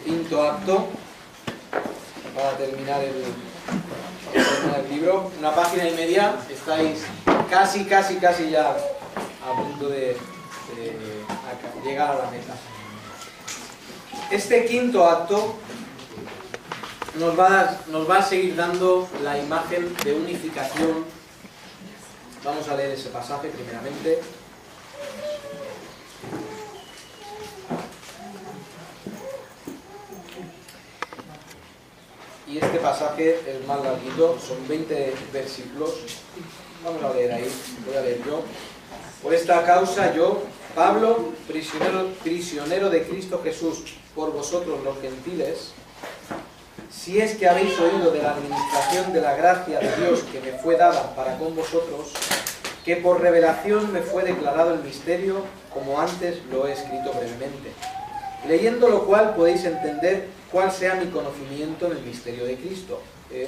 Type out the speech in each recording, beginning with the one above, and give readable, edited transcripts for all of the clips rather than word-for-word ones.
quinto acto para terminar el libro. Una página y media, estáis casi ya a punto de llegar a la meta. Este quinto acto nos va a seguir dando la imagen de unificación. Vamos a leer ese pasaje primeramente. Y este pasaje es más larguito, son 20 versículos. Vamos a leer ahí, voy a leer yo. Por esta causa yo, Pablo, prisionero de Cristo Jesús, por vosotros los gentiles, si es que habéis oído de la administración de la gracia de Dios que me fue dada para con vosotros, que por revelación me fue declarado el misterio, como antes lo he escrito brevemente. Leyendo lo cual podéis entender cuál sea mi conocimiento en el misterio de Cristo.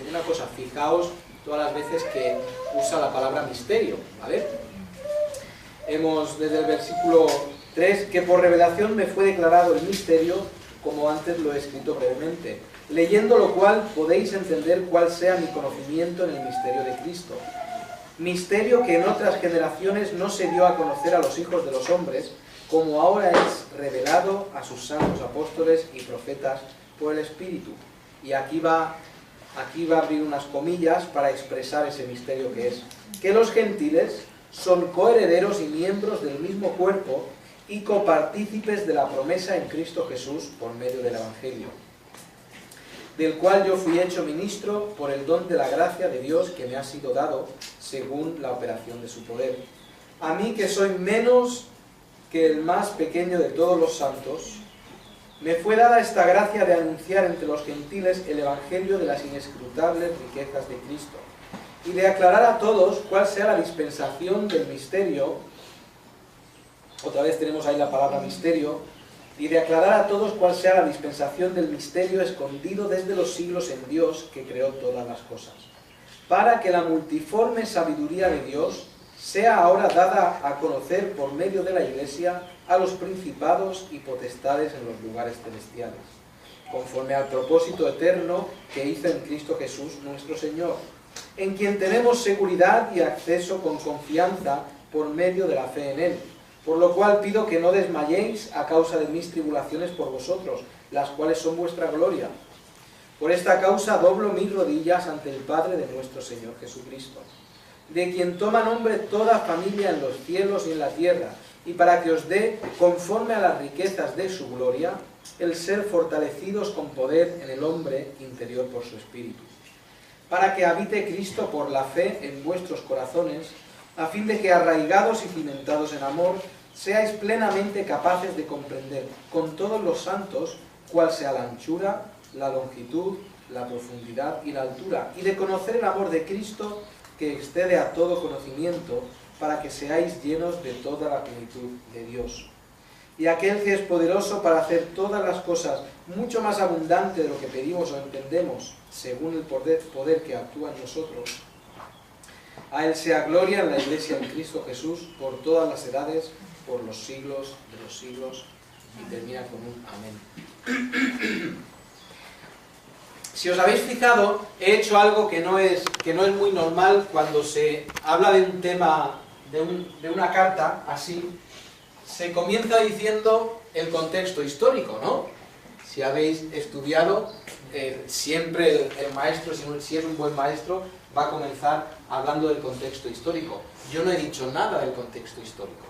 Una cosa, fijaos todas las veces que usa la palabra misterio, ¿vale? Desde el versículo 3, que por revelación me fue declarado el misterio, como antes lo he escrito brevemente. Leyendo lo cual podéis entender cuál sea mi conocimiento en el misterio de Cristo. Misterio que en otras generaciones no se dio a conocer a los hijos de los hombres, como ahora es revelado a sus santos apóstoles y profetas por el Espíritu. Y aquí va a abrir unas comillas para expresar ese misterio que es que los gentiles son coherederos y miembros del mismo cuerpo y copartícipes de la promesa en Cristo Jesús por medio del Evangelio, del cual yo fui hecho ministro por el don de la gracia de Dios que me ha sido dado según la operación de su poder. A mí, que soy menos que el más pequeño de todos los santos, me fue dada esta gracia de anunciar entre los gentiles el evangelio de las inescrutables riquezas de Cristo, y de aclarar a todos cuál sea la dispensación del misterio. Otra vez tenemos ahí la palabra misterio. Y de aclarar a todos cuál sea la dispensación del misterio escondido desde los siglos en Dios, que creó todas las cosas, para que la multiforme sabiduría de Dios sea ahora dada a conocer por medio de la Iglesia a los principados y potestades en los lugares celestiales, conforme al propósito eterno que hizo en Cristo Jesús nuestro Señor, en quien tenemos seguridad y acceso con confianza por medio de la fe en Él. Por lo cual pido que no desmayéis a causa de mis tribulaciones por vosotros, las cuales son vuestra gloria. Por esta causa doblo mis rodillas ante el Padre de nuestro Señor Jesucristo, de quien toma nombre toda familia en los cielos y en la tierra, y para que os dé, conforme a las riquezas de su gloria, el ser fortalecidos con poder en el hombre interior por su Espíritu, para que habite Cristo por la fe en vuestros corazones, a fin de que, arraigados y cimentados en amor, seáis plenamente capaces de comprender con todos los santos cuál sea la anchura, la longitud, la profundidad y la altura, y de conocer el amor de Cristo que excede a todo conocimiento, para que seáis llenos de toda la plenitud de Dios. Y aquel que es poderoso para hacer todas las cosas mucho más abundante de lo que pedimos o entendemos, según el poder que actúa en nosotros, a Él sea gloria en la Iglesia en Cristo Jesús por todas las edades, por los siglos de los siglos. Y termina con un amén. Si os habéis fijado, he hecho algo que no es muy normal cuando se habla de un tema, de una carta así. Se comienza diciendo el contexto histórico, ¿no? Si habéis estudiado, siempre el maestro, si es un buen maestro, va a comenzar hablando del contexto histórico. Yo no he dicho nada del contexto histórico.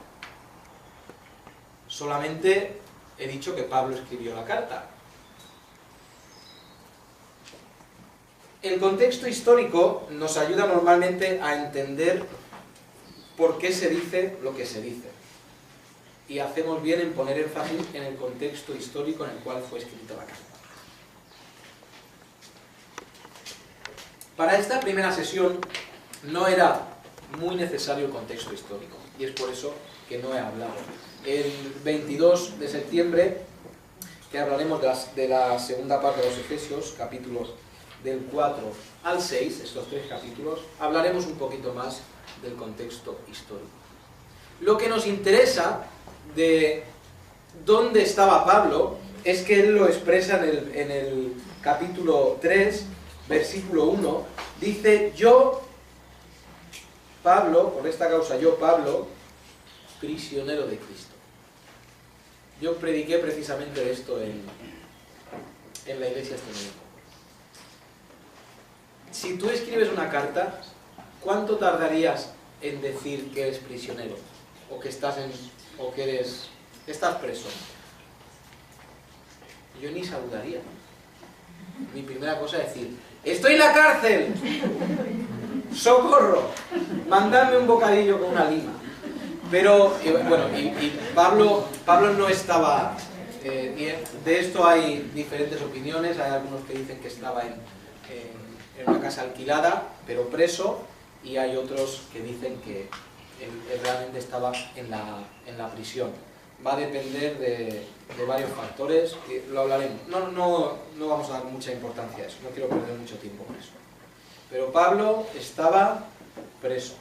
Solamente he dicho que Pablo escribió la carta. El contexto histórico nos ayuda normalmente a entender por qué se dice lo que se dice. Y hacemos bien en poner énfasis en el contexto histórico en el cual fue escrita la carta. Para esta primera sesión no era muy necesario el contexto histórico, y es por eso que no he hablado. El 22 de septiembre, que hablaremos de la segunda parte de los Efesios, capítulos del 4 al 6, estos 3 capítulos, hablaremos un poquito más del contexto histórico. Lo que nos interesa de dónde estaba Pablo es que él lo expresa en el capítulo 3, versículo 1, dice: yo, Pablo, por esta causa yo, Pablo, prisionero de Cristo. Yo prediqué precisamente de esto en la iglesia este domingo. Si tú escribes una carta, ¿cuánto tardarías en decir que eres prisionero? O que estás estás preso. Yo ni saludaría. Mi primera cosa es decir: ¡estoy en la cárcel! ¡Socorro! Mandadme un bocadillo con una lima. Pero, bueno, y Pablo no estaba... de esto hay diferentes opiniones. Hay algunos que dicen que estaba en una casa alquilada, pero preso, y hay otros que dicen que él realmente estaba en la prisión. Va a depender de varios factores, y lo hablaremos. No vamos a dar mucha importancia a eso, no quiero perder mucho tiempo con eso. Pero Pablo estaba preso.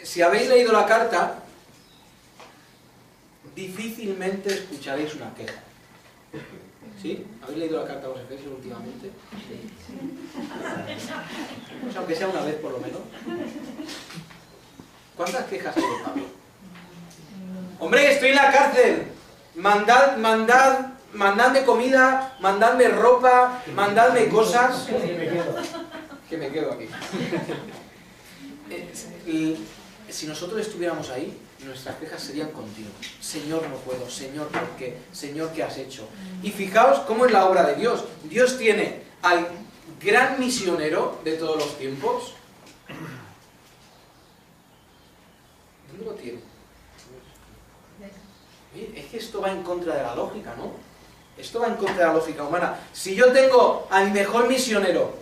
Si habéis leído la carta, difícilmente escucharéis una queja. ¿Sí? ¿Habéis leído la carta a los Efesios últimamente? Sí. Pues aunque sea una vez por lo menos. ¿Cuántas quejas hay de Pablo? ¡Hombre, estoy en la cárcel! Mandadme comida, mandadme ropa, mandadme cosas. Que me quedo aquí. Si nosotros estuviéramos ahí, nuestras quejas serían continuas. Señor, no puedo. Señor, ¿por qué? Señor, ¿qué has hecho? Y fijaos cómo es la obra de Dios. Dios tiene al gran misionero de todos los tiempos. ¿Dónde lo tiene? Es que esto va en contra de la lógica, ¿no? Esto va en contra de la lógica humana. Si yo tengo al mejor misionero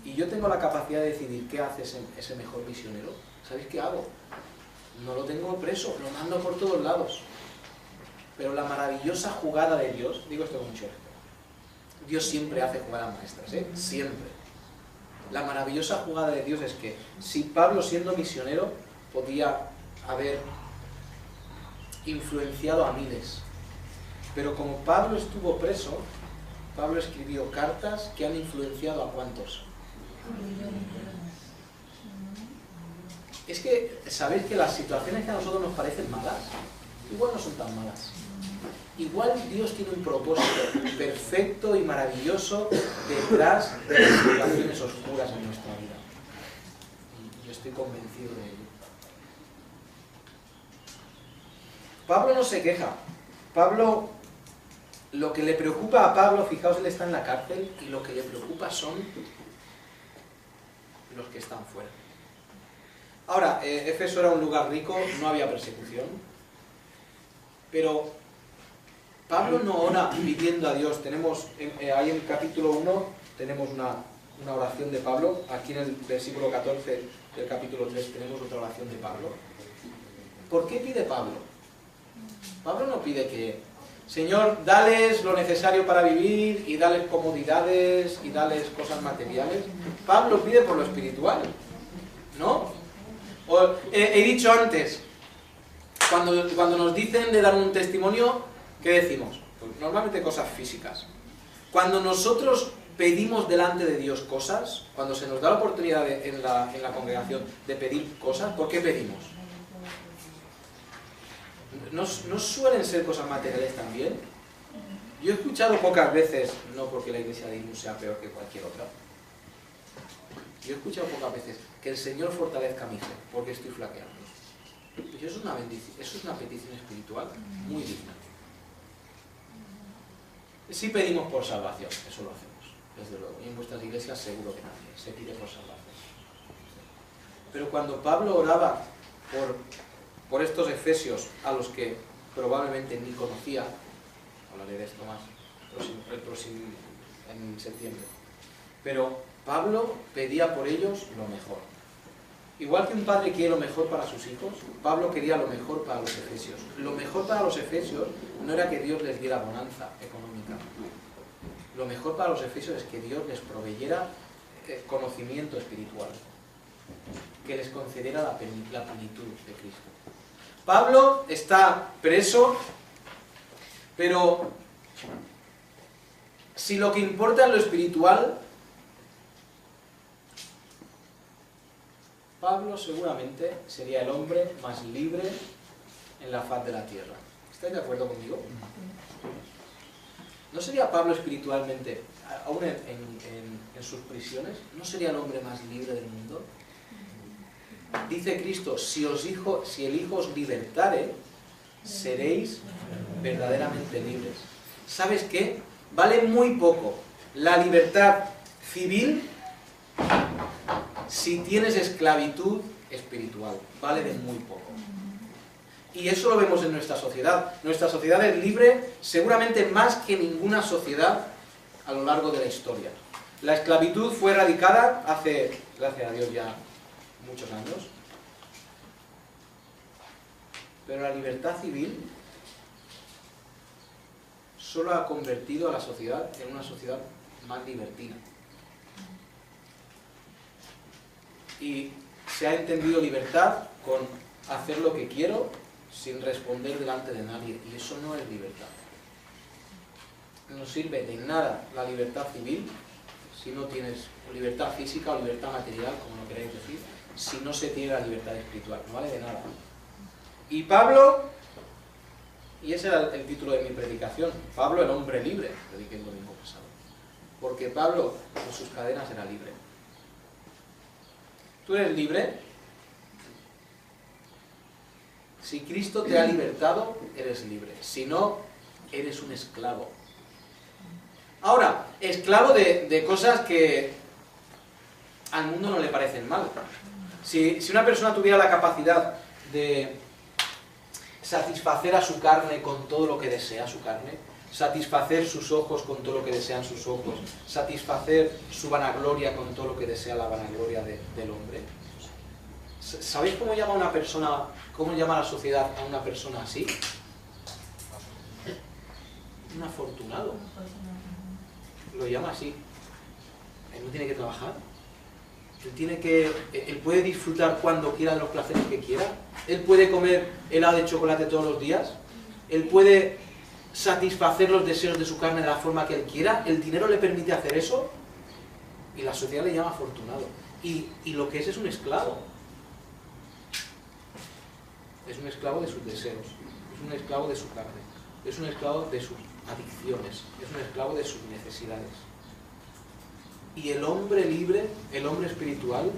y yo tengo la capacidad de decidir qué hace ese mejor misionero, ¿sabéis qué hago? No lo tengo preso, lo mando por todos lados. Pero la maravillosa jugada de Dios, digo esto con mucho respeto, Dios siempre hace jugadas maestras, ¿eh? Siempre. La maravillosa jugada de Dios es que si Pablo, siendo misionero, podía haber influenciado a miles, pero como Pablo estuvo preso, Pablo escribió cartas que han influenciado a ¿cuántos? Es que, ¿sabéis que las situaciones que a nosotros nos parecen malas, igual no son tan malas? Igual Dios tiene un propósito perfecto y maravilloso detrás de las situaciones oscuras en nuestra vida. Y yo estoy convencido de ello. Pablo no se queja. Pablo, lo que le preocupa a Pablo, fijaos, él está en la cárcel, y lo que le preocupa son los que están fuera. Ahora, Éfeso era un lugar rico, no había persecución, pero Pablo no ora pidiendo a Dios. Tenemos, ahí en el capítulo 1, tenemos una oración de Pablo. Aquí en el versículo 14 del capítulo 3 tenemos otra oración de Pablo. ¿Por qué pide Pablo? Pablo no pide que, Señor, dales lo necesario para vivir, y dales comodidades, y dales cosas materiales. Pablo pide por lo espiritual, ¿no? He dicho antes, cuando nos dicen de dar un testimonio, ¿qué decimos? Pues normalmente cosas físicas. Cuando nosotros pedimos delante de Dios cosas, cuando se nos da la oportunidad en la congregación de pedir cosas, ¿por qué pedimos? ¿No suelen ser cosas materiales también? Yo he escuchado pocas veces, no porque la iglesia de Imus sea peor que cualquier otra, yo he escuchado pocas veces que el Señor fortalezca mi fe, porque estoy flaqueando. Y eso es una bendición, eso es una petición espiritual muy digna. Sí pedimos por salvación, eso lo hacemos, desde luego. Y en vuestras iglesias seguro que también se pide por salvación. Pero cuando Pablo oraba por estos efesios, a los que probablemente ni conocía, hablaré de esto más en septiembre, pero Pablo pedía por ellos lo mejor. Igual que un padre quiere lo mejor para sus hijos, Pablo quería lo mejor para los efesios. Lo mejor para los efesios no era que Dios les diera bonanza económica. Lo mejor para los efesios es que Dios les proveyera conocimiento espiritual, que les concediera la plenitud de Cristo. Pablo está preso Pero si lo que importa es lo espiritual, Pablo seguramente sería el hombre más libre en la faz de la tierra. ¿Estáis de acuerdo conmigo? ¿No sería Pablo espiritualmente, aún en sus prisiones, no sería el hombre más libre del mundo? Dice Cristo, si el Hijo os libertare, seréis verdaderamente libres. ¿Sabes qué? Vale muy poco la libertad civil si tienes esclavitud espiritual. Vale de muy poco. Y eso lo vemos en nuestra sociedad. Nuestra sociedad es libre seguramente más que ninguna sociedad a lo largo de la historia. La esclavitud fue erradicada hace, gracias a Dios, ya muchos años. Pero la libertad civil solo ha convertido a la sociedad en una sociedad más libertina. Y se ha entendido libertad con hacer lo que quiero sin responder delante de nadie. Y eso no es libertad. No sirve de nada la libertad civil si no tienes libertad física o libertad material, como lo queréis decir, si no se tiene la libertad espiritual. No vale de nada. Y Pablo, y ese era el título de mi predicación, Pablo el hombre libre, prediqué el domingo pasado. Porque Pablo con sus cadenas era libre. ¿Tú eres libre? Si Cristo te ha libertado, eres libre. Si no, eres un esclavo. Ahora, esclavo de cosas que al mundo no le parecen mal. Si una persona tuviera la capacidad de satisfacer a su carne con todo lo que desea su carne, satisfacer sus ojos con todo lo que desean sus ojos, satisfacer su vanagloria con todo lo que desea la vanagloria del hombre. ¿Sabéis cómo llama una persona, cómo llama la sociedad a una persona así? Un afortunado. Lo llama así. Él no tiene que trabajar. Él puede disfrutar cuando quiera de los placeres que quiera. Él puede comer helado de chocolate todos los días. Él puede satisfacer los deseos de su carne de la forma que él quiera. El dinero le permite hacer eso. Y la sociedad le llama afortunado. Y lo que es un esclavo. Es un esclavo de sus deseos. Es un esclavo de su carne. Es un esclavo de sus adicciones. Es un esclavo de sus necesidades. Y el hombre libre, el hombre espiritual,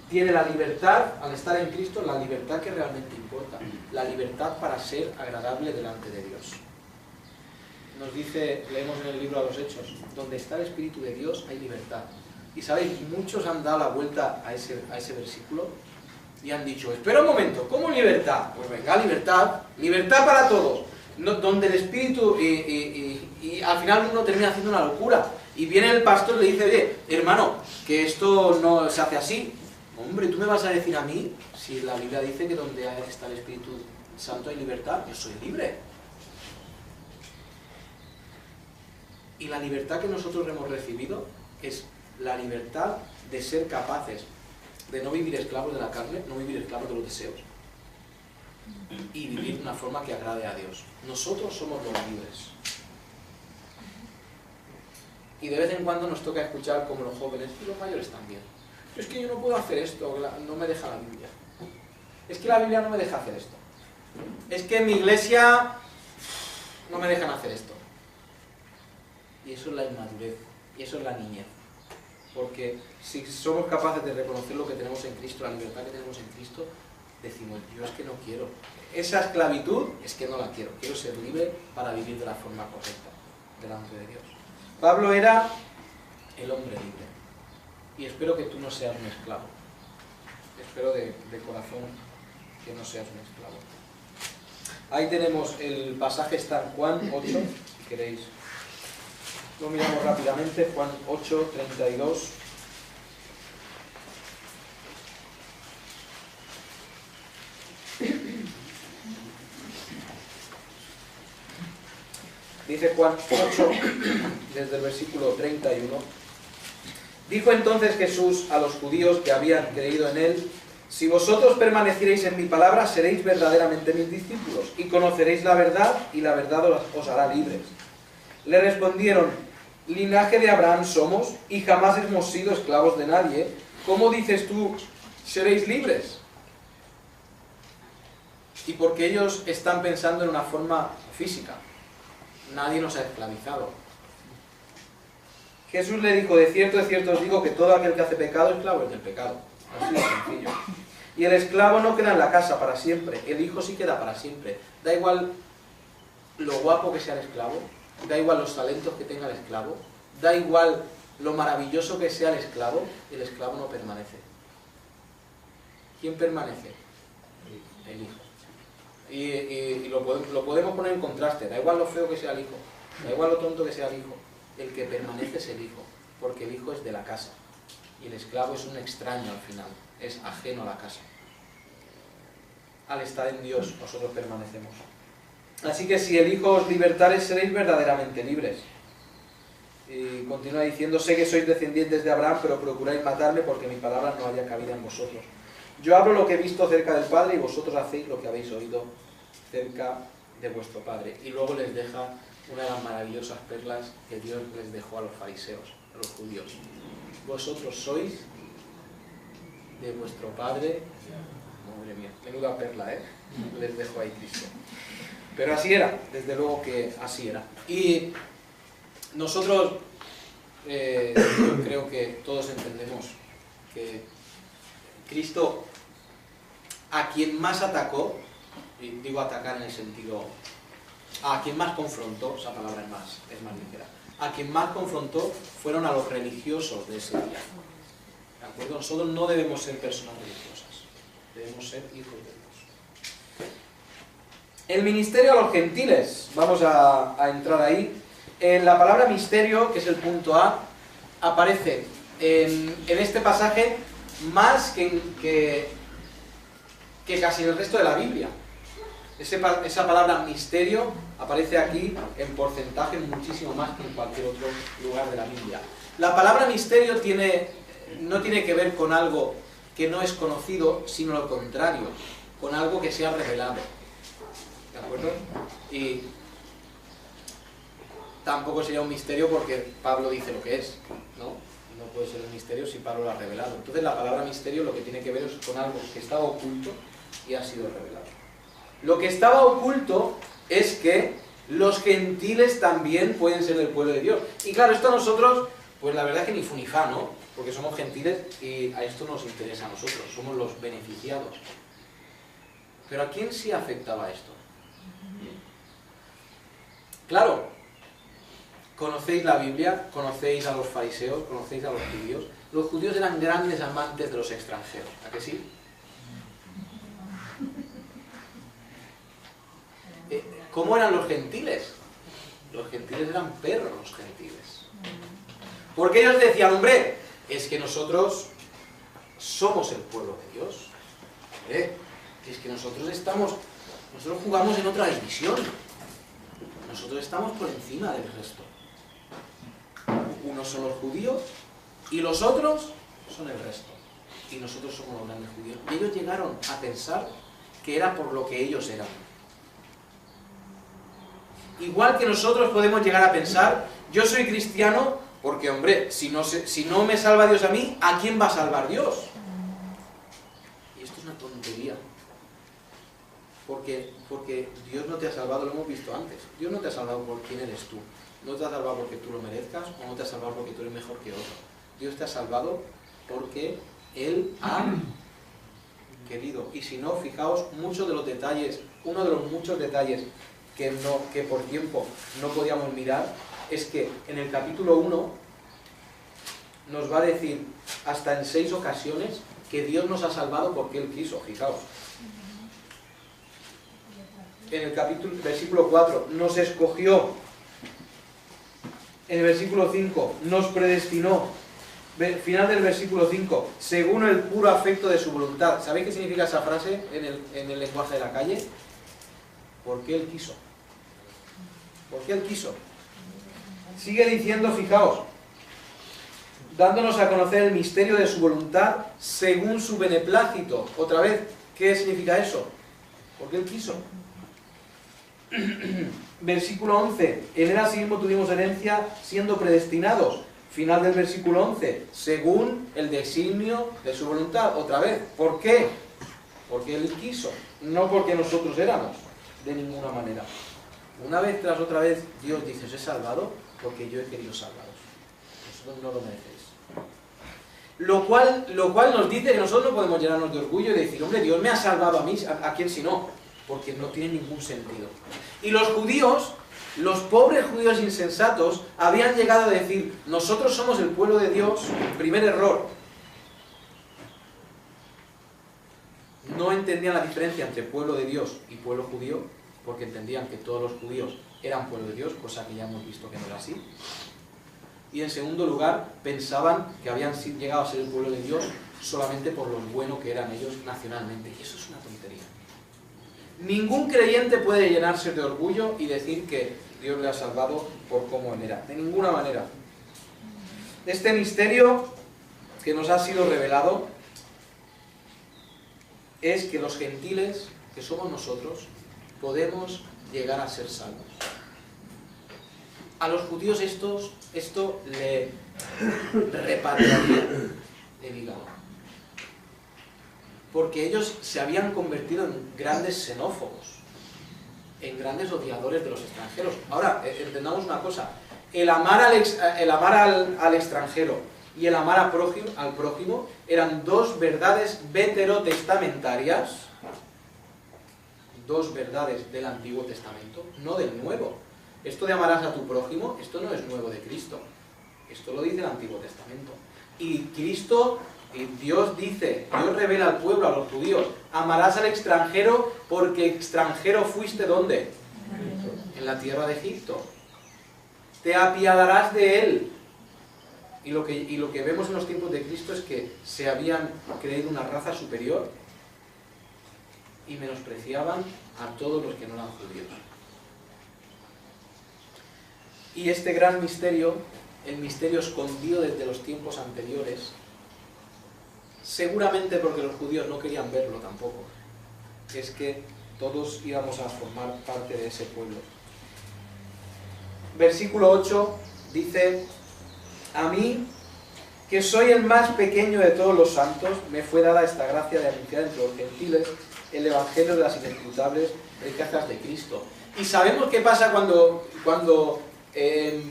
tiene la libertad, al estar en Cristo, la libertad que realmente importa. La libertad para ser agradable delante de Dios. Nos dice, leemos en el libro a los Hechos, donde está el Espíritu de Dios hay libertad. Y sabéis, muchos han dado la vuelta a ese versículo y han dicho, espera un momento, ¿cómo libertad? Pues venga, libertad, libertad para todos. No, donde el Espíritu, y al final uno termina haciendo una locura. Y viene el pastor y le dice, oye, hermano, que esto no se hace así. Hombre, ¿tú me vas a decir a mí, si la Biblia dice que donde está el Espíritu Santo hay libertad? Yo soy libre. Y la libertad que nosotros hemos recibido es la libertad de ser capaces de no vivir esclavos de la carne, no vivir esclavos de los deseos, y vivir de una forma que agrade a Dios. Nosotros somos los libres. Y de vez en cuando nos toca escuchar como los jóvenes y los mayores también. Es que yo no puedo hacer esto, no me deja la Biblia. Es que la Biblia no me deja hacer esto. Es que en mi iglesia no me dejan hacer esto. Y eso es la inmadurez, y eso es la niñez. Porque si somos capaces de reconocer lo que tenemos en Cristo, la libertad que tenemos en Cristo, decimos, yo es que no quiero. Esa esclavitud es que no la quiero. Quiero ser libre para vivir de la forma correcta delante de Dios. Pablo era el hombre libre. Y espero que tú no seas un esclavo. Espero de corazón que no seas un esclavo. Ahí tenemos el pasaje, está en Juan 8, si queréis. Lo miramos rápidamente, Juan 8, 32. Dice Juan 8, desde el versículo 31. Dijo entonces Jesús a los judíos que habían creído en él, Si vosotros permaneciereis en mi palabra, seréis verdaderamente mis discípulos, y conoceréis la verdad, y la verdad os hará libres. Le respondieron: linaje de Abraham somos, y jamás hemos sido esclavos de nadie. ¿Cómo dices tú, seréis libres? Y porque ellos están pensando en una forma física. Nadie nos ha esclavizado. Jesús le dijo: de cierto os digo que todo aquel que hace pecado, esclavo es del pecado. Así de sencillo. Y el esclavo no queda en la casa para siempre, el hijo sí queda para siempre. Da igual lo guapo que sea el esclavo, da igual los talentos que tenga el esclavo, da igual lo maravilloso que sea el esclavo no permanece. ¿Quién permanece? El hijo. Y lo podemos poner en contraste, da igual lo feo que sea el hijo, da igual lo tonto que sea el hijo, el que permanece es el hijo, porque el hijo es de la casa, y el esclavo es un extraño al final, es ajeno a la casa. Al estar en Dios, nosotros permanecemos. Así que si el Hijo os libertare, seréis verdaderamente libres. Y continúa diciendo: sé que sois descendientes de Abraham, pero procuráis matarme porque mi palabra no haya cabida en vosotros. Yo hablo lo que he visto cerca del Padre, y vosotros hacéis lo que habéis oído cerca de vuestro Padre. Y luego les deja una de las maravillosas perlas que Dios les dejó a los fariseos, a los judíos. Vosotros sois de vuestro Padre. Madre mía, menuda perla, ¿eh? Les dejo ahí Cristo. Pero así era, desde luego que así era. Y nosotros, yo creo que todos entendemos que Cristo, a quien más atacó, y digo atacar en el sentido, a quien más confrontó, esa palabra es más ligera, a quien más confrontó fueron a los religiosos de ese día. ¿De acuerdo? Nosotros no debemos ser personas religiosas, debemos ser hijos de Dios. El ministerio a los gentiles, vamos a entrar ahí. En la palabra misterio, que es el punto A, aparece en este pasaje más que casi en el resto de la Biblia. Esa palabra misterio aparece aquí en porcentaje muchísimo más que en cualquier otro lugar de la Biblia. La palabra misterio no tiene que ver con algo que no es conocido, sino lo contrario, con algo que se ha revelado. ¿De acuerdo? Y tampoco sería un misterio porque Pablo dice lo que es, ¿no? No puede ser un misterio si Pablo lo ha revelado. Entonces la palabra misterio lo que tiene que ver es con algo que estaba oculto y ha sido revelado. Lo que estaba oculto es que los gentiles también pueden ser del pueblo de Dios. Y claro, esto a nosotros, pues la verdad es que ni fu ni fa, ¿no? Porque somos gentiles y a esto nos interesa a nosotros, somos los beneficiados. Pero ¿a quién sí afectaba esto? Claro, conocéis la Biblia, conocéis a los fariseos, conocéis a los judíos. Los judíos eran grandes amantes de los extranjeros, ¿a que sí? ¿Cómo eran los gentiles? Los gentiles eran perros, los gentiles. Porque ellos decían: hombre, es que nosotros somos el pueblo de Dios. Es que nosotros jugamos en otra división. Nosotros estamos por encima del resto. Unos son los judíos y los otros son el resto. Y nosotros somos los grandes judíos. Y ellos llegaron a pensar que era por lo que ellos eran. Igual que nosotros podemos llegar a pensar: yo soy cristiano porque, hombre, si no me salva Dios a mí, ¿a quién va a salvar Dios? Y esto es una tontería. Porque Dios no te ha salvado, lo hemos visto antes. Dios no te ha salvado por quién eres tú. No te ha salvado porque tú lo merezcas, o no te ha salvado porque tú eres mejor que otro. Dios te ha salvado porque Él ha querido. Y si no, fijaos, muchos de los detalles, uno de los muchos detalles que por tiempo no podíamos mirar, es que en el capítulo 1 nos va a decir hasta en 6 ocasiones que Dios nos ha salvado porque Él quiso, fijaos. En el versículo 4, nos escogió. En el versículo 5, nos predestinó. Final del versículo 5, según el puro afecto de su voluntad. ¿Sabéis qué significa esa frase en el lenguaje de la calle? Porque Él quiso. Porque Él quiso. Sigue diciendo, fijaos, dándonos a conocer el misterio de su voluntad según su beneplácito. Otra vez, ¿qué significa eso? Porque Él quiso. Versículo 11. En Él asimismo tuvimos herencia siendo predestinados. Final del versículo 11. Según el designio de su voluntad. Otra vez, ¿por qué? Porque Él quiso, no porque nosotros éramos, de ninguna manera. Una vez tras otra vez Dios dice, os he salvado porque yo he querido salvaros. Vosotros no lo merecéis. Lo cual nos dice que nosotros no podemos llenarnos de orgullo y decir, hombre, Dios me ha salvado a mí, ¿a quién si no? Porque no tiene ningún sentido. Y los judíos, los pobres judíos insensatos, habían llegado a decir, nosotros somos el pueblo de Dios. Primer error. No entendían la diferencia entre pueblo de Dios y pueblo judío, porque entendían que todos los judíos eran pueblo de Dios, cosa que ya hemos visto que no era así. Y en segundo lugar, pensaban que habían llegado a ser el pueblo de Dios solamente por lo bueno que eran ellos nacionalmente. Y eso es una tontería. Ningún creyente puede llenarse de orgullo y decir que Dios le ha salvado por cómo él era. De ninguna manera. Este misterio que nos ha sido revelado es que los gentiles, que somos nosotros, podemos llegar a ser salvos. A los judíos esto le repatriaría el hígado. Porque ellos se habían convertido en grandes xenófobos, en grandes odiadores de los extranjeros. Ahora, entendamos una cosa, el amar al extranjero y el amar al prójimo eran dos verdades veterotestamentarias, dos verdades del Antiguo Testamento, no del Nuevo. Esto de amarás a tu prójimo, esto no es nuevo de Cristo. Esto lo dice el Antiguo Testamento. Y Dios dice, Dios revela al pueblo, a los judíos, amarás al extranjero porque extranjero fuiste, ¿dónde? En la tierra de Egipto. Te apiadarás de él. Y lo que vemos en los tiempos de Cristo es que se habían creído una raza superior y menospreciaban a todos los que no eran judíos. Y este gran misterio, el misterio escondido desde los tiempos anteriores, seguramente porque los judíos no querían verlo tampoco, es que todos íbamos a formar parte de ese pueblo. Versículo 8 dice, a mí, que soy el más pequeño de todos los santos, me fue dada esta gracia de anunciar entre los gentiles el evangelio de las inescrutables riquezas de Cristo. Y sabemos qué pasa cuando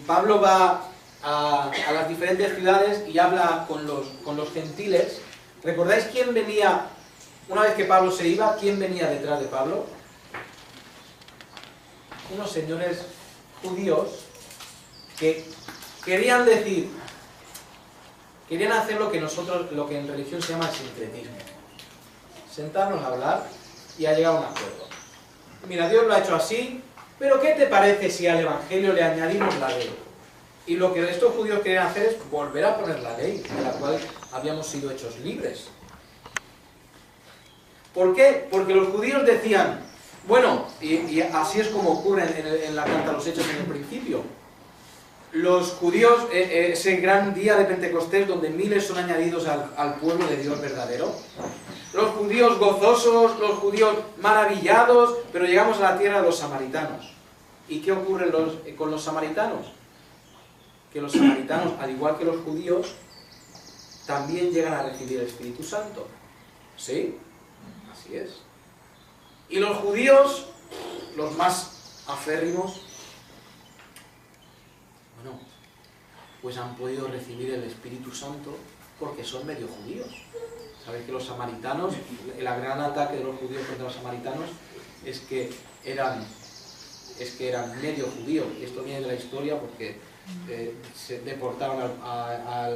Pablo va a las diferentes ciudades y habla con los gentiles. ¿Recordáis quién venía, una vez que Pablo se iba, quién venía detrás de Pablo? Unos señores judíos que querían hacer lo que en religión se llama el sincretismo. Sentarnos a hablar y a llegar a un acuerdo. Mira, Dios lo ha hecho así, pero ¿qué te parece si al Evangelio le añadimos la ley? Y lo que estos judíos querían hacer es volver a poner la ley, de la cual habíamos sido hechos libres. ¿Por qué? Porque los judíos decían, bueno, y así es como ocurre en la carta a los Hechos en el principio. Los judíos, ese gran día de Pentecostés donde miles son añadidos al pueblo de Dios verdadero. Los judíos gozosos, los judíos maravillados, pero llegamos a la tierra de los samaritanos. ¿Y qué ocurre con los samaritanos? Que los samaritanos, al igual que los judíos, también llegan a recibir el Espíritu Santo. ¿Sí? Así es. Y los judíos, los más aférrimos, bueno, pues han podido recibir el Espíritu Santo porque son medio judíos. Sabéis que los samaritanos, el gran ataque de los judíos contra los samaritanos es que eran medio judíos. Y esto viene de la historia porque se deportaron a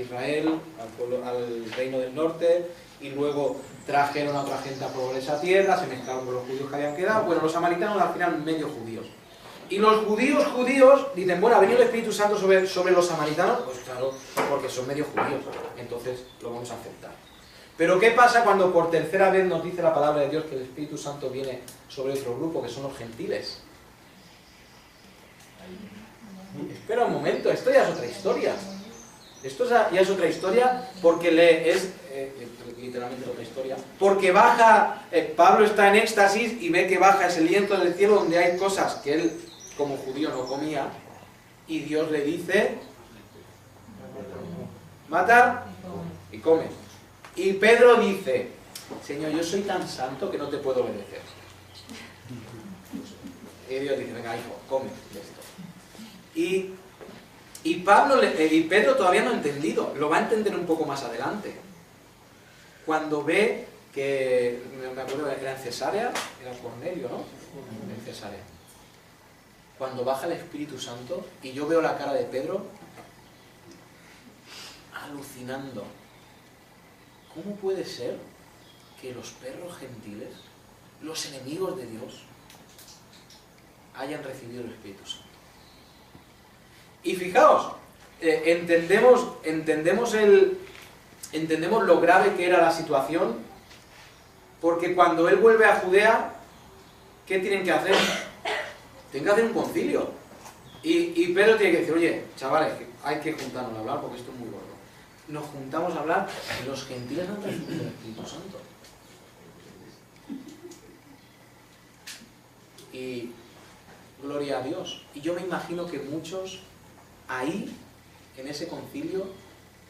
Israel, al reino del norte, y luego trajeron a otra gente a probar esa tierra, se mezclaron con los judíos que habían quedado. Bueno, los samaritanos al final medio judíos. Y los judíos dicen, bueno, ¿ha venido el Espíritu Santo sobre los samaritanos? Pues claro, porque son medio judíos, entonces lo vamos a aceptar. Pero ¿qué pasa cuando por tercera vez nos dice la palabra de Dios que el Espíritu Santo viene sobre otro grupo, que son los gentiles? Espera un momento, esto ya es otra historia. Esto ya es otra historia, porque literalmente otra historia, porque baja, Pablo está en éxtasis y ve que baja ese lienzo del cielo donde hay cosas que él como judío no comía, y Dios le dice, mata y come. Y Pedro dice, Señor, yo soy tan santo que no te puedo obedecer. Y Dios dice, venga hijo, come esto. Y Pedro todavía no ha entendido, lo va a entender un poco más adelante. Cuando ve que, me acuerdo, era en Cesarea, era Cornelio, ¿no? En Cesarea. Cuando baja el Espíritu Santo y yo veo la cara de Pedro alucinando. ¿Cómo puede ser que los perros gentiles, los enemigos de Dios, hayan recibido el Espíritu Santo? Y fijaos, entendemos lo grave que era la situación, porque cuando él vuelve a Judea, ¿qué tienen que hacer? Tienen que hacer un concilio. Y Pedro tiene que decir, oye, chavales, hay que juntarnos a hablar porque esto es muy gordo. Nos juntamos a hablar y los gentiles han recibido el Espíritu Santo. Y gloria a Dios. Y yo me imagino que muchos ahí, en ese concilio,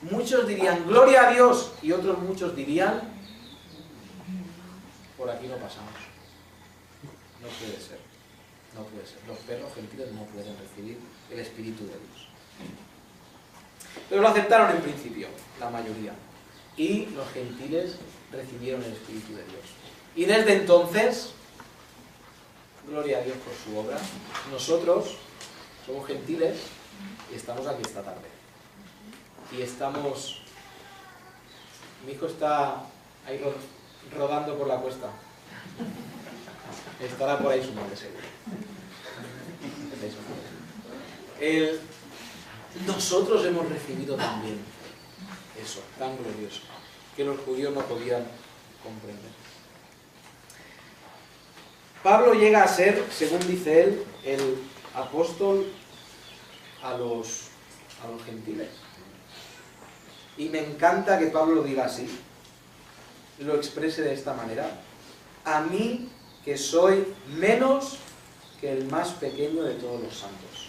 muchos dirían gloria a Dios y otros muchos dirían por aquí no pasamos. No puede ser. No puede ser. Los perros gentiles no pueden recibir el Espíritu de Dios. Pero lo aceptaron en principio, la mayoría. Y los gentiles recibieron el Espíritu de Dios. Y desde entonces, gloria a Dios por su obra, nosotros somos gentiles y estamos aquí esta tarde. Y estamos... Mi hijo está ahí rodando por la cuesta. Estará por ahí su madre, seguro. Nosotros hemos recibido también eso, tan glorioso, que los judíos no podían comprender. Pablo llega a ser, según dice él, el apóstol a los gentiles. Y me encanta que Pablo lo diga así, lo exprese de esta manera. A mí, que soy menos que el más pequeño de todos los santos.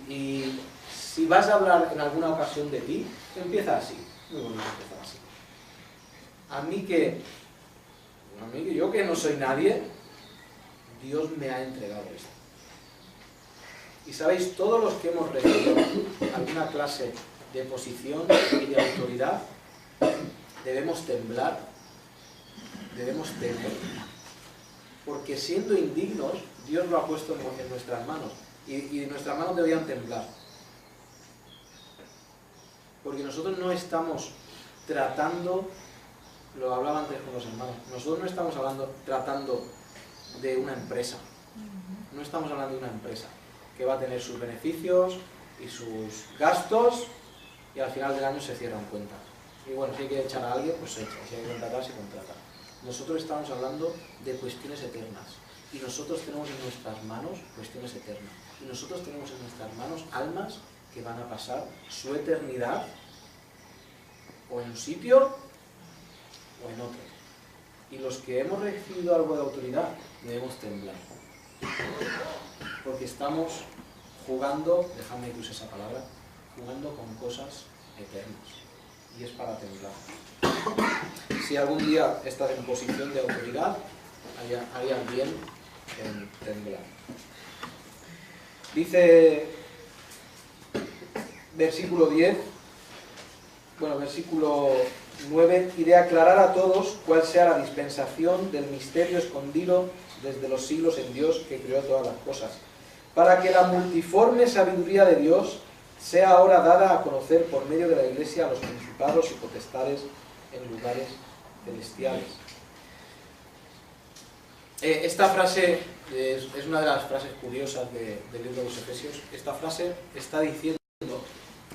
Y si vas a hablar en alguna ocasión de ti, empieza así. Muy bonito empezar así. A mí que yo que no soy nadie, Dios me ha entregado esto. Y sabéis, todos los que hemos recibido alguna clase de posición y de autoridad, debemos temblar, debemos temer, porque siendo indignos, Dios lo ha puesto en nuestras manos, y nuestras manos deberían temblar. Porque nosotros no estamos tratando, lo hablaba antes con los hermanos, nosotros no estamos tratando de una empresa, no estamos hablando de una empresa que va a tener sus beneficios y sus gastos y al final del año se cierran cuentas. Y bueno, si hay que echar a alguien, pues se echa, si hay que contratar, se contrata. Nosotros estamos hablando de cuestiones eternas y nosotros tenemos en nuestras manos cuestiones eternas y nosotros tenemos en nuestras manos almas que van a pasar su eternidad o en un sitio o en otro. Y los que hemos recibido algo de autoridad debemos temblar. Porque estamos jugando, dejadme que use esa palabra, jugando con cosas eternas. Y es para temblar. Si algún día estás en posición de autoridad, harían bien en temblar. Dice, versículo 10, versículo 9, y de aclarar a todos cuál sea la dispensación del misterio escondido desde los siglos en Dios que creó todas las cosas, para que la multiforme sabiduría de Dios sea ahora dada a conocer por medio de la Iglesia a los principados y potestades en lugares celestiales. Esta frase es una de las frases curiosas del libro de los Efesios. Esta frase está diciendo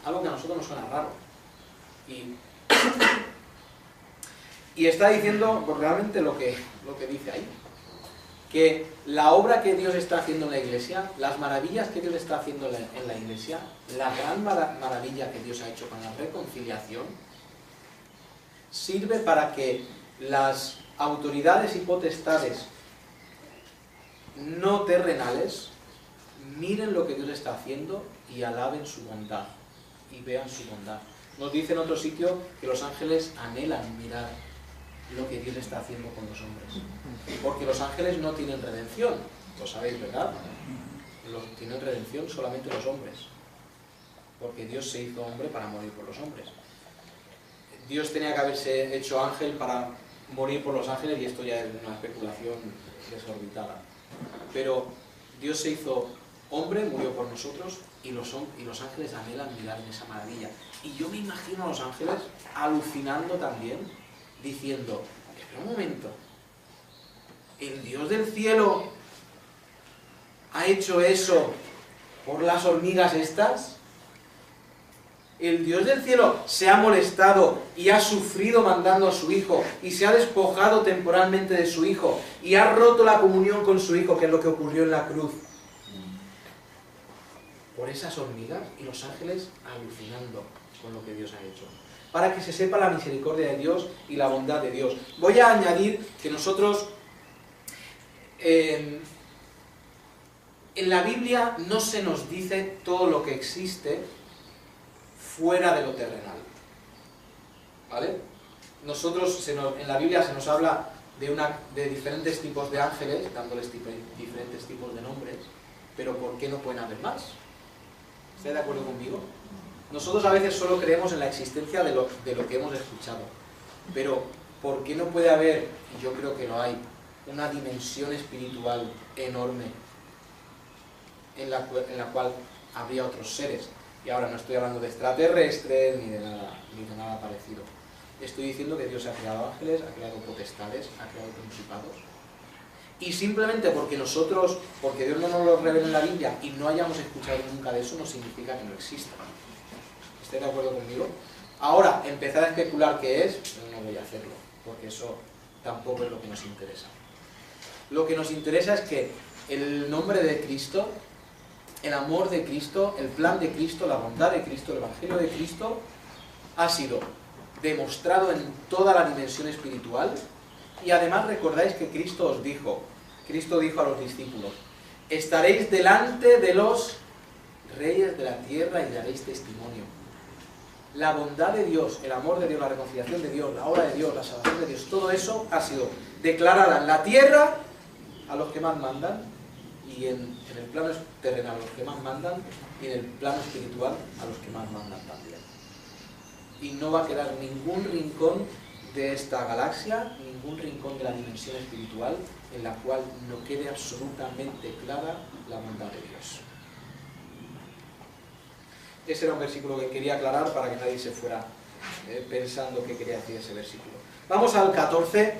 algo que a nosotros nos suena raro. Y está diciendo realmente lo que dice ahí. que la obra que Dios está haciendo en la iglesia, las maravillas que Dios está haciendo en la iglesia, la gran maravilla que Dios ha hecho con la reconciliación, sirve para que las autoridades y potestades no terrenales miren lo que Dios está haciendo y alaben su bondad y vean su bondad. Nos dice en otro sitio que los ángeles anhelan mirar lo que Dios está haciendo con los hombres, porque los ángeles no tienen redención, lo sabéis, ¿verdad? Tienen redención solamente los hombres, porque Dios se hizo hombre para morir por los hombres. Dios tenía que haberse hecho ángel para morir por los ángeles, y esto ya es una especulación desorbitada, pero Dios se hizo hombre, murió por nosotros, y los ángeles anhelan mirar en esa maravilla. Y yo me imagino a los ángeles alucinando también, diciendo, espera un momento, ¿el Dios del cielo ha hecho eso por las hormigas estas? ¿El Dios del cielo se ha molestado y ha sufrido mandando a su hijo y se ha despojado temporalmente de su hijo y ha roto la comunión con su hijo, que es lo que ocurrió en la cruz, por esas hormigas? Y los ángeles alucinando con lo que Dios ha hecho, para que se sepa la misericordia de Dios y la bondad de Dios. Voy a añadir que nosotros en la Biblia no se nos dice todo lo que existe fuera de lo terrenal, ¿vale? Nosotros, en la Biblia se nos habla de diferentes tipos de ángeles, dándoles diferentes tipos de nombres, pero ¿por qué no pueden haber más? ¿Está de acuerdo conmigo? Nosotros a veces solo creemos en la existencia de lo que hemos escuchado, pero ¿por qué no puede haber, y yo creo que lo hay, una dimensión espiritual enorme en la cual habría otros seres? Y ahora no estoy hablando de extraterrestres ni de nada parecido. Estoy diciendo que Dios ha creado ángeles, ha creado potestades, ha creado principados. Y simplemente porque Dios no nos lo revela en la Biblia y no hayamos escuchado nunca de eso, no significa que no exista. ¿Estáis de acuerdo conmigo? Ahora, empezar a especular qué es, no voy a hacerlo, porque eso tampoco es lo que nos interesa. Lo que nos interesa es que el nombre de Cristo, el amor de Cristo, el plan de Cristo, la bondad de Cristo, el Evangelio de Cristo, ha sido demostrado en toda la dimensión espiritual. Y además recordáis que Cristo dijo a los discípulos, estaréis delante de los reyes de la tierra y daréis testimonio. La bondad de Dios, el amor de Dios, la reconciliación de Dios, la obra de Dios, la salvación de Dios, todo eso ha sido declarada en la tierra a los que más mandan, y en el plano terrenal a los que más mandan, y en el plano espiritual a los que más mandan también. Y no va a quedar ningún rincón de esta galaxia, ningún rincón de la dimensión espiritual en la cual no quede absolutamente clara la bondad de Dios. Ese era un versículo que quería aclarar para que nadie se fuera pensando qué quería decir ese versículo. Vamos al 14.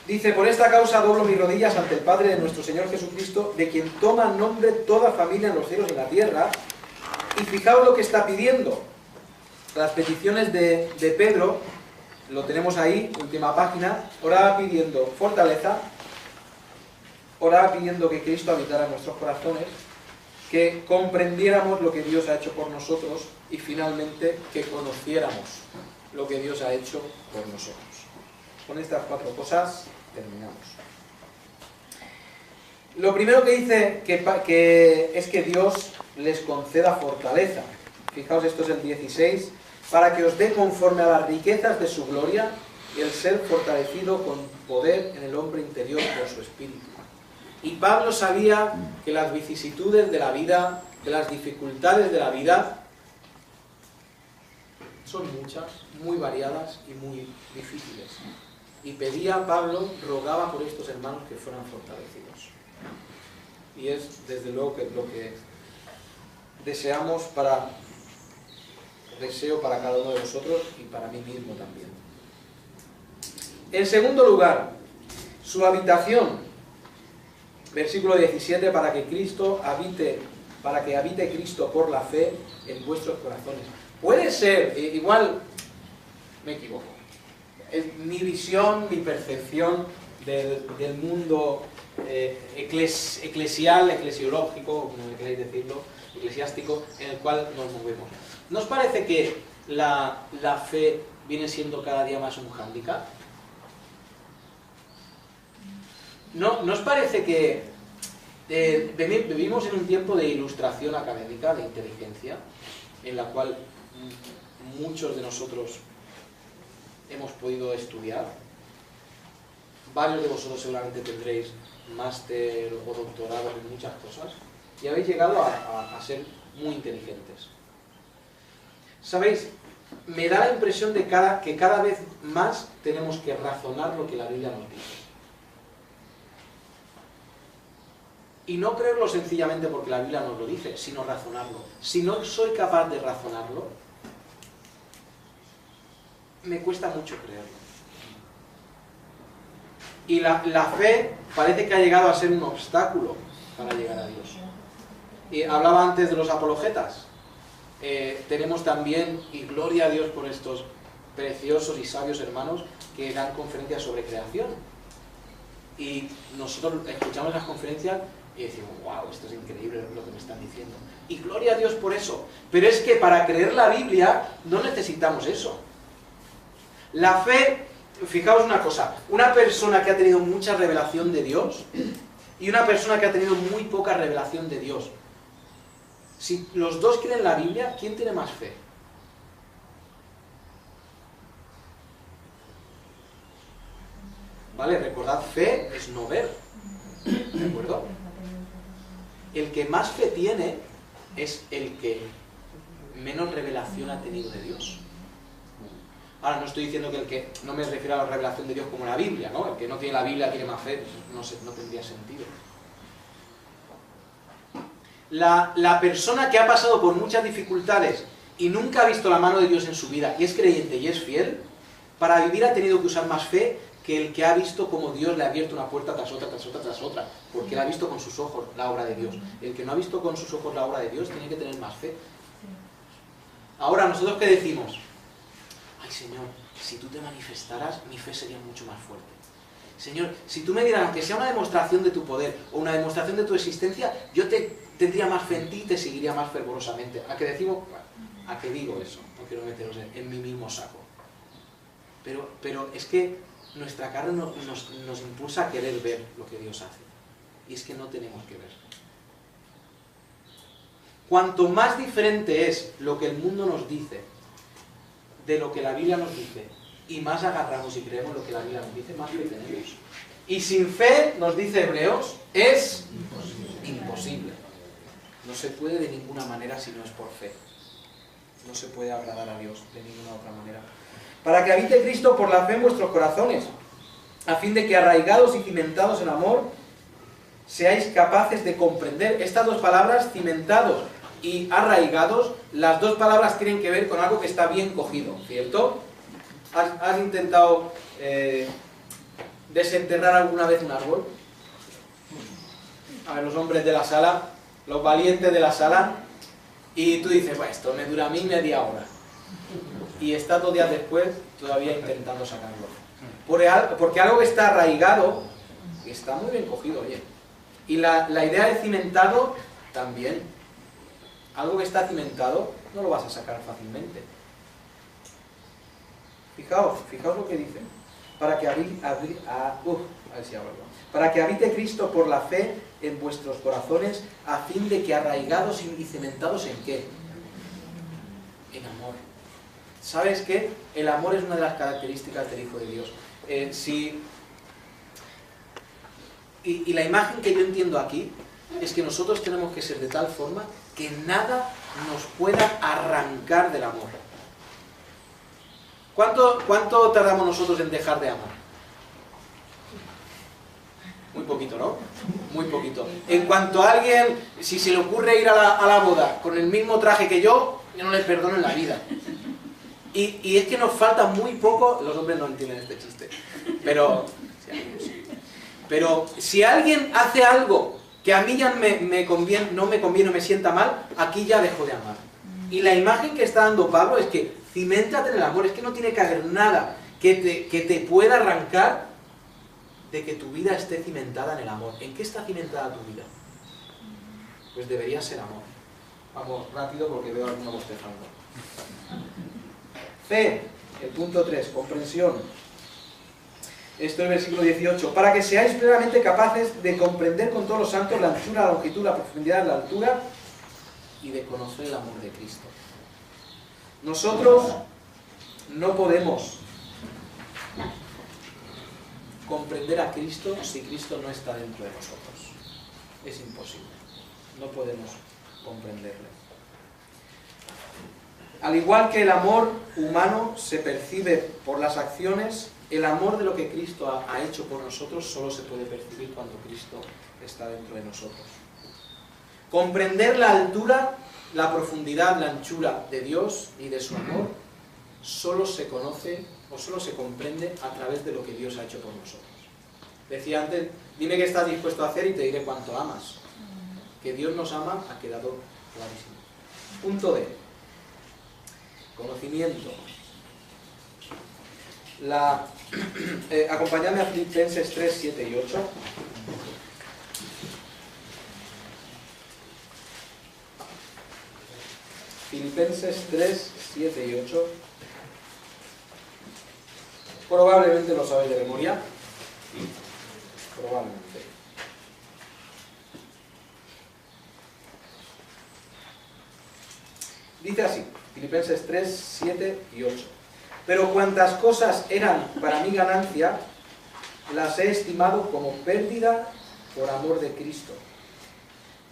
Dice, por esta causa doblo mis rodillas ante el Padre de nuestro Señor Jesucristo, de quien toma nombre toda familia en los cielos y en la tierra. Y fijaos lo que está pidiendo. Las peticiones de Pedro, lo tenemos ahí, última página. Oraba pidiendo fortaleza, oraba pidiendo que Cristo habitara en nuestros corazones, que comprendiéramos lo que Dios ha hecho por nosotros y finalmente que conociéramos lo que Dios ha hecho por nosotros. Con estas 4 cosas terminamos. Lo primero que dice es que Dios les conceda fortaleza. Fijaos, esto es el 16, para que os dé conforme a las riquezas de su gloria y el ser fortalecido con poder en el hombre interior por su espíritu. Y Pablo sabía que las vicisitudes de la vida, que las dificultades de la vida, son muchas, muy variadas y muy difíciles. Y pedía, Pablo, rogaba por estos hermanos que fueran fortalecidos. Y es desde luego que lo que deseo para cada uno de vosotros y para mí mismo también. En segundo lugar, su habitación. Versículo 17, para que habite Cristo por la fe en vuestros corazones. Puede ser, igual me equivoco, mi visión, mi percepción del mundo eclesial, eclesiológico, como me queréis decirlo, eclesiástico, en el cual nos movemos. ¿No os parece que la fe viene siendo cada día más un hándicap? ¿No os parece que vivimos en un tiempo de ilustración académica, de inteligencia, en la cual muchos de nosotros hemos podido estudiar? Varios de vosotros seguramente tendréis máster o doctorado en muchas cosas y habéis llegado a ser muy inteligentes. ¿Sabéis? Me da la impresión de que cada vez más tenemos que razonar lo que la Biblia nos dice. Y no creerlo sencillamente porque la Biblia nos lo dice, sino razonarlo. Si no soy capaz de razonarlo, me cuesta mucho creerlo. Y la fe parece que ha llegado a ser un obstáculo para llegar a Dios. Y hablaba antes de los apologetas. Tenemos también, y gloria a Dios por estos preciosos y sabios hermanos que dan conferencias sobre creación. Y nosotros escuchamos las conferencias y decimos, wow, esto es increíble lo que me están diciendo. Y gloria a Dios por eso. Pero es que para creer la Biblia no necesitamos eso. La fe, fijaos una cosa, una persona que ha tenido mucha revelación de Dios y una persona que ha tenido muy poca revelación de Dios. Si los dos creen la Biblia, ¿quién tiene más fe? ¿Vale? Recordad, fe es no ver. ¿De acuerdo? El que más fe tiene es el que menos revelación ha tenido de Dios. Ahora, no estoy diciendo que no me refiero a la revelación de Dios como la Biblia, ¿no? El que no tiene la Biblia tiene más fe, no tendría sentido. La persona que ha pasado por muchas dificultades y nunca ha visto la mano de Dios en su vida y es creyente y es fiel, para vivir ha tenido que usar más fe que el que ha visto como Dios le ha abierto una puerta tras otra, tras otra, tras otra, porque él ha visto con sus ojos la obra de Dios. El que no ha visto con sus ojos la obra de Dios tiene que tener más fe. Ahora, ¿nosotros qué decimos? Ay, Señor, si tú te manifestaras, mi fe sería mucho más fuerte. Señor, si tú me dieras, aunque sea una demostración de tu poder o una demostración de tu existencia, yo tendría más fe en ti y te seguiría más fervorosamente. ¿A qué decimos? ¿A qué digo eso? No quiero meteros en mi mismo saco. Pero es que nuestra carne nos impulsa a querer ver lo que Dios hace. Y es que no tenemos que ver. Cuanto más diferente es lo que el mundo nos dice de lo que la Biblia nos dice, y más agarramos y creemos lo que la Biblia nos dice, más fe tenemos. Y sin fe, nos dice Hebreos, es imposible. No se puede de ninguna manera si no es por fe. No se puede agradar a Dios de ninguna otra manera. Para que habite Cristo por la fe en vuestros corazones, a fin de que arraigados y cimentados en amor, seáis capaces de comprender. Estas dos palabras, cimentados y arraigados, las dos palabras tienen que ver con algo que está bien cogido, ¿cierto? ¿Has intentado desenterrar alguna vez un árbol? A ver, los hombres de la sala, los valientes de la sala, y tú dices, bueno, esto me dura a mí media hora. Y está 2 días después todavía intentando sacarlo. Porque algo que está arraigado está muy bien cogido, oye. Y la idea de cimentado también. Algo que está cimentado no lo vas a sacar fácilmente. Fijaos lo que dice. Para que habite Cristo por la fe en vuestros corazones, a fin de que arraigados y cimentados ¿en qué? En amor. ¿Sabes qué? El amor es una de las características del Hijo de Dios. Y la imagen que yo entiendo aquí es que nosotros tenemos que ser de tal forma que nada nos pueda arrancar del amor. ¿Cuánto tardamos nosotros en dejar de amar? Muy poquito, ¿no? Muy poquito. En cuanto a alguien, si se le ocurre ir a la boda con el mismo traje que yo no le perdono en la vida. Y es que nos falta muy poco, los hombres no entienden este chiste, pero si alguien hace algo que a mí ya no me conviene o me sienta mal, aquí ya dejo de amar. Y la imagen que está dando Pablo es que ciméntate en el amor, es que no tiene que haber nada que te pueda arrancar de que tu vida esté cimentada en el amor. ¿En qué está cimentada tu vida? Pues debería ser amor. Vamos rápido porque veo alguno bostezando. C, el punto 3, comprensión. Esto es el versículo 18. Para que seáis plenamente capaces de comprender con todos los santos la anchura, la longitud, la profundidad, la altura y de conocer el amor de Cristo. Nosotros no podemos comprender a Cristo si Cristo no está dentro de nosotros. Es imposible. No podemos comprenderle. Al igual que el amor humano se percibe por las acciones, el amor de lo que Cristo ha hecho por nosotros solo se puede percibir cuando Cristo está dentro de nosotros. Comprender la altura, la profundidad, la anchura de Dios y de su amor solo se conoce o solo se comprende a través de lo que Dios ha hecho por nosotros. Decía antes, dime qué estás dispuesto a hacer y te diré cuánto amas. Que Dios nos ama ha quedado clarísimo. Punto D. Conocimiento. Acompañadme a Filipenses 3, 7 y 8. Filipenses 3, 7 y 8. Probablemente lo sabéis de memoria. Probablemente. Dice así, Filipenses 3, 7 y 8. Pero cuantas cosas eran para mí ganancia, las he estimado como pérdida por amor de Cristo.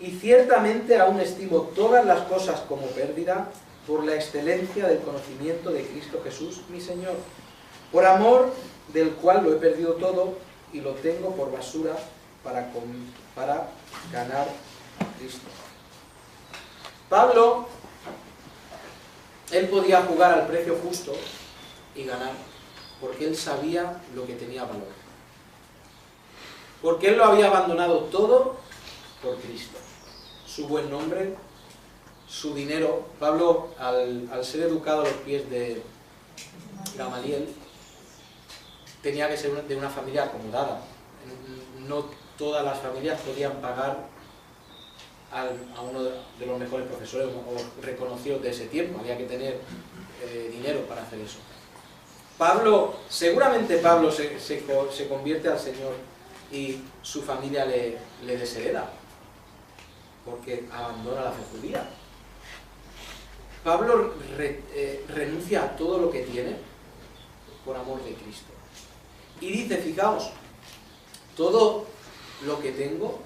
Y ciertamente aún estimo todas las cosas como pérdida por la excelencia del conocimiento de Cristo Jesús, mi Señor, por amor del cual lo he perdido todo y lo tengo por basura para ganar a Cristo. Pablo, él podía jugar al precio justo y ganar, porque él sabía lo que tenía valor. Porque él lo había abandonado todo por Cristo. Su buen nombre, su dinero. Pablo, al ser educado a los pies de Gamaliel, tenía que ser de una familia acomodada. No todas las familias podían pagar a uno de los mejores profesores o reconocidos de ese tiempo. Había que tener dinero para hacer eso. Seguramente Pablo se convierte al Señor y su familia le deshereda, porque abandona la fe judía. Pablo renuncia a todo lo que tiene por amor de Cristo. Y dice, fijaos, todo lo que tengo,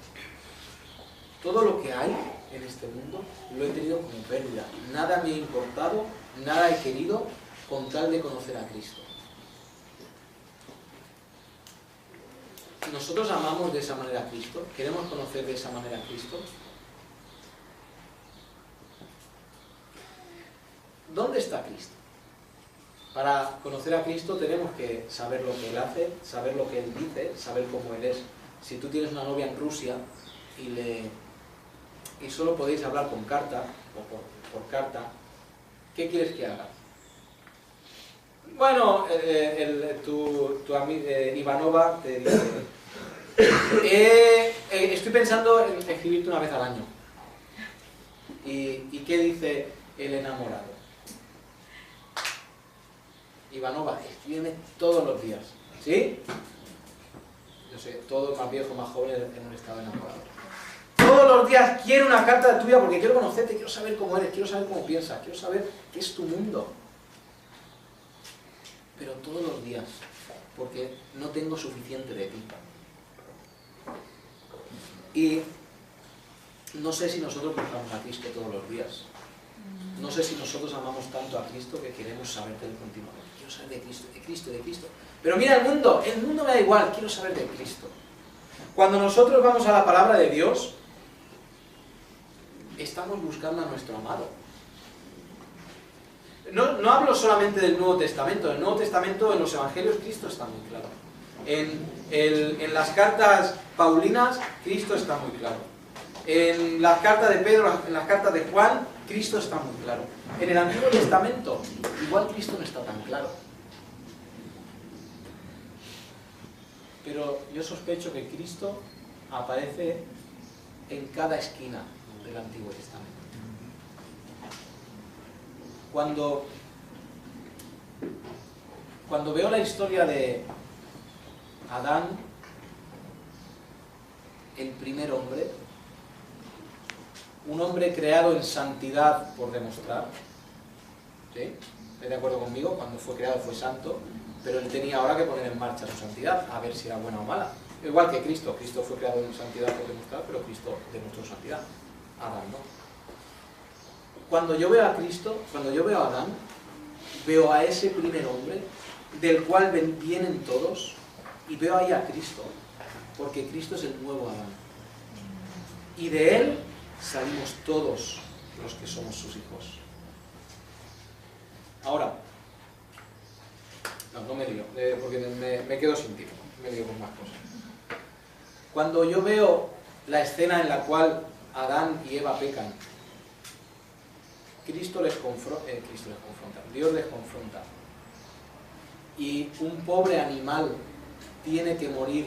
todo lo que hay en este mundo, lo he tenido como pérdida. Nada me ha importado, nada he querido con tal de conocer a Cristo. ¿Nosotros amamos de esa manera a Cristo? ¿Queremos conocer de esa manera a Cristo? ¿Dónde está Cristo? Para conocer a Cristo tenemos que saber lo que Él hace, saber lo que Él dice, saber cómo Él es. Si tú tienes una novia en Rusia y solo podéis hablar con carta, o por carta, ¿qué quieres que haga? Bueno, tu amiga Ivanova te dice, estoy pensando en escribirte una vez al año. ¿Y qué dice el enamorado? Ivanova, escríbeme todos los días. ¿Sí? Yo sé, todos más viejos, más jóvenes en un estado enamorado. Todos los días quiero una carta tuya porque quiero conocerte, quiero saber cómo eres, quiero saber cómo piensas, quiero saber qué es tu mundo. Pero todos los días, porque no tengo suficiente de ti. Y no sé si nosotros buscamos a Cristo todos los días. No sé si nosotros amamos tanto a Cristo que queremos saber de Él continuamente. Quiero saber de Cristo, de Cristo, de Cristo. Pero mira el mundo me da igual, quiero saber de Cristo. Cuando nosotros vamos a la palabra de Dios, estamos buscando a nuestro amado. No hablo solamente del Nuevo Testamento. En el Nuevo Testamento, en los Evangelios, Cristo está muy claro. En las cartas paulinas, Cristo está muy claro. En las cartas de Pedro, en las cartas de Juan, Cristo está muy claro. En el Antiguo Testamento, igual Cristo no está tan claro. pero yo sospecho que Cristo aparece en cada esquina del Antiguo Testamento. Cuando veo la historia de Adán, el primer hombre, un hombre creado en santidad por demostrar, ¿sí? ¿Estás de acuerdo conmigo? Cuando fue creado fue santo, pero él tenía ahora que poner en marcha su santidad, a ver si era buena o mala. Igual que Cristo. Cristo fue creado en santidad por demostrar, pero Cristo demostró santidad. Adán no. Cuando yo veo a Cristo, cuando yo veo a Adán, veo a ese primer hombre, del cual vienen todos, y veo ahí a Cristo, porque Cristo es el nuevo Adán. Y de él salimos todos los que somos sus hijos. Ahora, no me lío, porque me quedo sin tiempo, me lío con más cosas. Cuando yo veo la escena en la cual Adán y Eva pecan, Cristo les confronta, Dios les confronta, y un pobre animal tiene que morir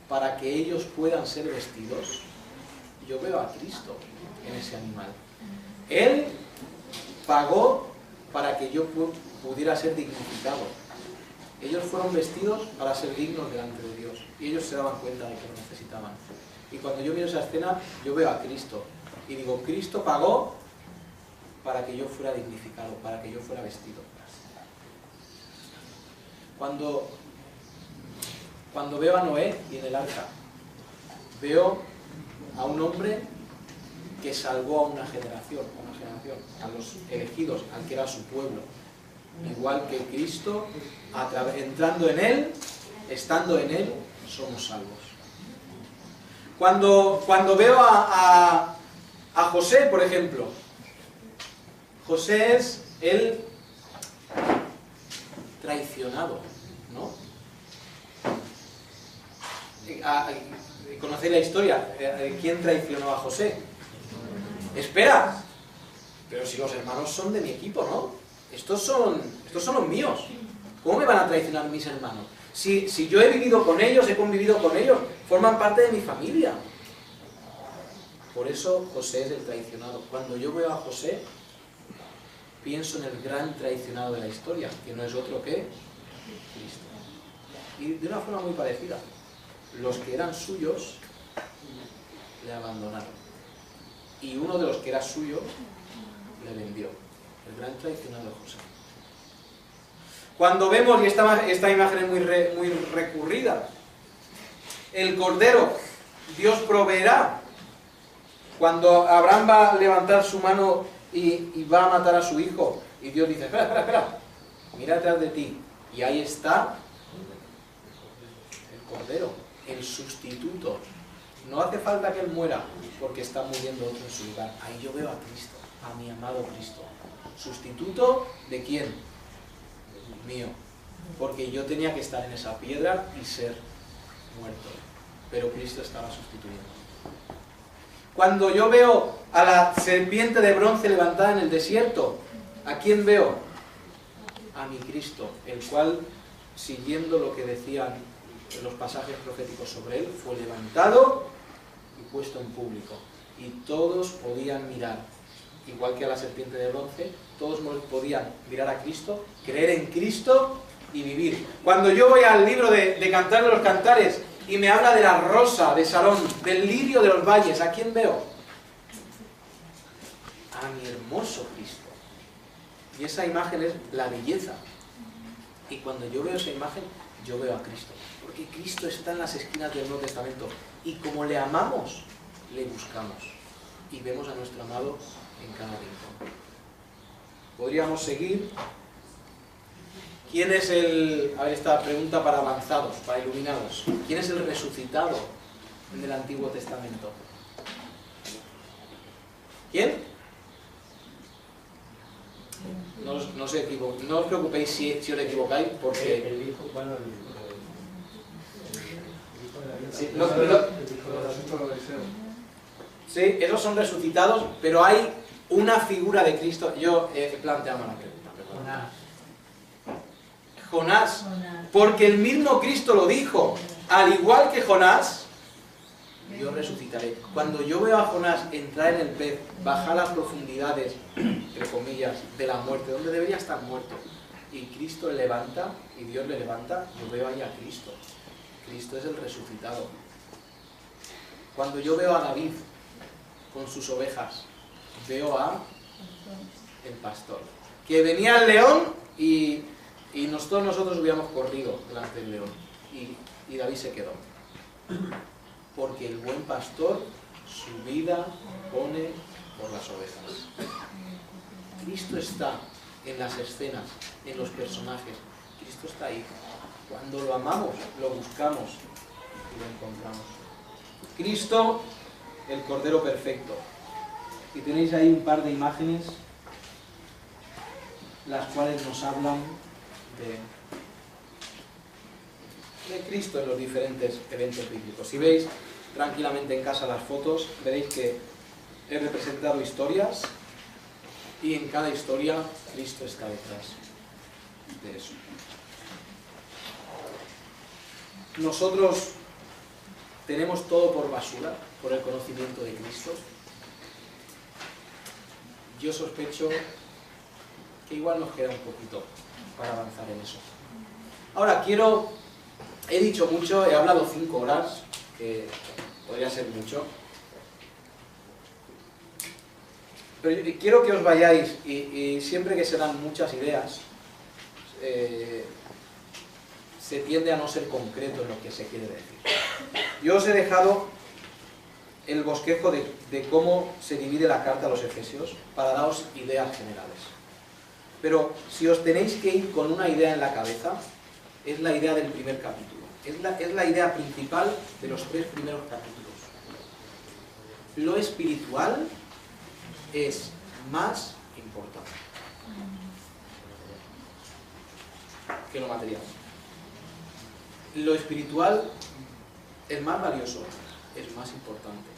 para que ellos puedan ser vestidos. Yo veo a Cristo en ese animal. Él pagó para que yo pudiera ser dignificado. Ellos fueron vestidos para ser dignos delante de Dios, y ellos se daban cuenta de que lo necesitaban. Y cuando yo miro esa escena, yo veo a Cristo y digo, Cristo pagó para que yo fuera dignificado, para que yo fuera vestido. Cuando veo a Noé y en el arca, veo a un hombre que salvó a una generación, a los elegidos, al que era su pueblo. Igual que Cristo, entrando en él, estando en él, somos salvos. Cuando veo a José, por ejemplo, José es el traicionado, ¿no? ¿Conocéis la historia? ¿Quién traicionó a José? Espera, pero si los hermanos son de mi equipo, ¿no? Estos son los míos. ¿Cómo me van a traicionar mis hermanos? Si yo he vivido con ellos, he convivido con ellos, forman parte de mi familia. Por eso José es el traicionado. Cuando yo veo a José, pienso en el gran traicionado de la historia, que no es otro que Cristo. Y de una forma muy parecida. Los que eran suyos le abandonaron. Y uno de los que era suyo le vendió. El gran traicionado de José. Cuando vemos, y esta imagen es muy recurrida, el cordero, Dios proveerá. Cuando Abraham va a levantar su mano y va a matar a su hijo, y Dios dice, espera, mira detrás de ti, y ahí está el cordero, el sustituto. No hace falta que él muera, porque está muriendo otro en su lugar. Ahí yo veo a Cristo, a mi amado Cristo. ¿Sustituto de quién? Mío. Porque yo tenía que estar en esa piedra y ser muerto, pero Cristo estaba sustituyendo. Cuando yo veo a la serpiente de bronce levantada en el desierto, ¿a quién veo? A mi Cristo, el cual, siguiendo lo que decían los pasajes proféticos sobre él, fue levantado y puesto en público. Y todos podían mirar, igual que a la serpiente de bronce, todos podían mirar a Cristo, creer en Cristo y vivir. Cuando yo voy al libro de Cantar de los Cantares y me habla de la rosa de Sarón, del lirio de los valles, ¿a quién veo? A mi hermoso Cristo. Y esa imagen es la belleza. Y cuando yo veo esa imagen, yo veo a Cristo. Porque Cristo está en las esquinas del Nuevo Testamento. Y como le amamos, le buscamos. Y vemos a nuestro amado en cada rincón. Podríamos seguir. ¿Quién es el... A ver, esta pregunta para avanzados, para iluminados. ¿Quién es el resucitado en el Antiguo Testamento? ¿Quién? No os preocupéis si os equivocáis, porque... El hijo, bueno, sí, sí, esos son resucitados, pero hay una figura de Cristo. Yo he planteado una pregunta, perdón. Jonás. Porque el mismo Cristo lo dijo, al igual que Jonás, yo resucitaré. Cuando yo veo a Jonás entrar en el pez, bajar a las profundidades, entre comillas, de la muerte, donde debería estar muerto, y Cristo le levanta, y Dios le levanta, yo veo ahí a Cristo. Cristo es el resucitado. Cuando yo veo a David con sus ovejas, veo a el pastor, que venía el león y todos nosotros hubiéramos corrido delante del león, y David se quedó. Porque el buen pastor su vida pone por las ovejas. Cristo está en las escenas, en los personajes. Cristo está ahí. Cuando lo amamos, lo buscamos y lo encontramos. Cristo, el Cordero Perfecto. Y tenéis ahí un par de imágenes, las cuales nos hablan de Cristo en los diferentes eventos bíblicos. Si veis tranquilamente en casa las fotos, veréis que he representado historias y en cada historia Cristo está detrás de eso. Nosotros tenemos todo por basura, por el conocimiento de Cristo. Yo sospecho que igual nos queda un poquito para avanzar en eso. Ahora he dicho mucho, he hablado 5 horas, que podría ser mucho, pero quiero que os vayáis, y siempre que se dan muchas ideas, se tiende a no ser concreto en lo que se quiere decir. Yo os he dejado el bosquejo de cómo se divide la carta a los Efesios, para daros ideas generales. Pero si os tenéis que ir con una idea en la cabeza, es la idea del primer capítulo. Es la idea principal de los 3 primeros capítulos. Lo espiritual es más importante que lo material. Lo espiritual es más valioso, es más importante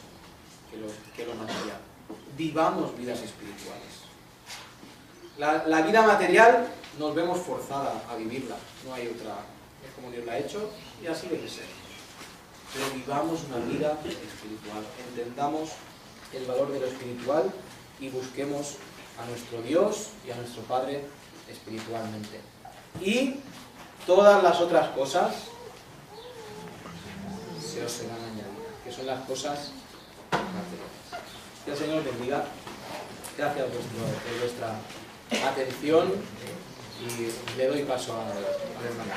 que lo material. Vivamos vidas espirituales. La vida material nos vemos forzada a vivirla, no hay otra, es como Dios la ha hecho y así debe ser. Pero vivamos una vida espiritual, entendamos el valor de lo espiritual y busquemos a nuestro Dios y a nuestro Padre espiritualmente. Y todas las otras cosas se os serán añadidas, que son las cosas materiales. Que el Señor bendiga. Gracias por vuestra atención y le doy paso a la hermana.